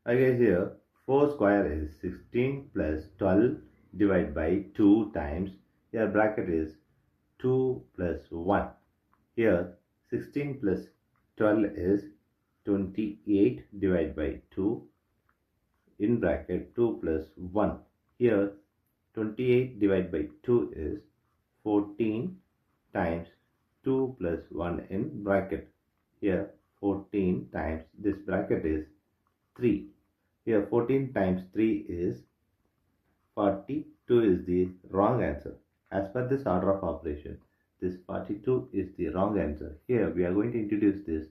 Okay, here 4 square is 16 plus 12 divided by 2 times, here bracket is 2 plus 1. Here 16 plus 12 is 28 divided by 2 in bracket 2 plus 1. Here 28 divided by 2 is 14 times 2 plus 1 in bracket. Here 14 times this bracket is 3. Here 14 times 3 is 42 is the wrong answer. As per this order of operation, this 42 is the wrong answer. Here we are going to introduce this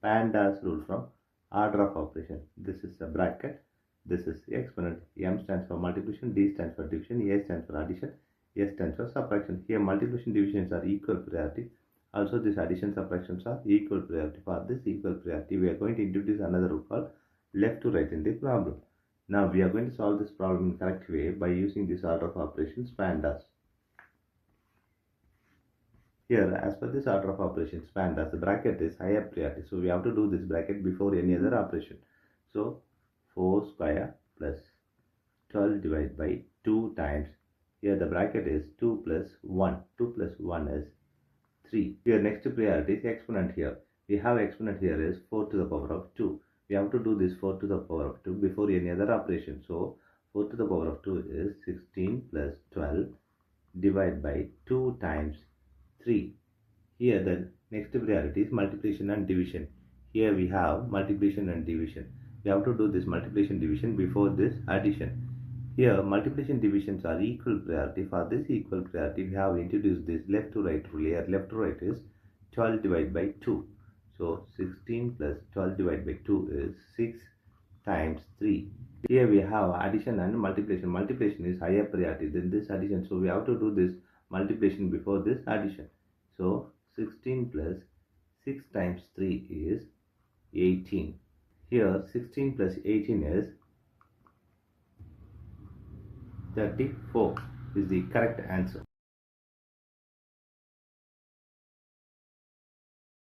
PEMDAS rule from order of operation. This is a bracket. This is exponent. M stands for multiplication, D stands for division, A stands for addition, S stands for subtraction. Here multiplication divisions are equal priority. Also this addition subtractions are equal priority. For this equal priority, we are going to introduce another rule called left to right in the problem. Now we are going to solve this problem in correct way by using this order of operations PEMDAS. Here, as per this order of operations PEMDAS, the bracket is higher priority. So we have to do this bracket before any other operation. So 4 square plus 12 divided by 2 times. Here the bracket is 2 plus 1. 2 plus 1 is 3. Here next priority is exponent here. We have exponent here is 4 to the power of 2. We have to do this 4 to the power of 2 before any other operation. So 4 to the power of 2 is 16 plus 12 divided by 2 times 3. Here the next priority is multiplication and division. Here we have multiplication and division. We have to do this multiplication division before this addition. Here multiplication divisions are equal priority. For this equal priority, we have introduced this left to right rule. Here left to right is 12 divided by 2. So 16 plus 12 divided by 2 is 6 times 3. Here we have addition and multiplication. Multiplication is higher priority than this addition. So we have to do this multiplication before this addition. So 16 plus 6 times 3 is 18. Here 16 plus 18 is 34 is the correct answer.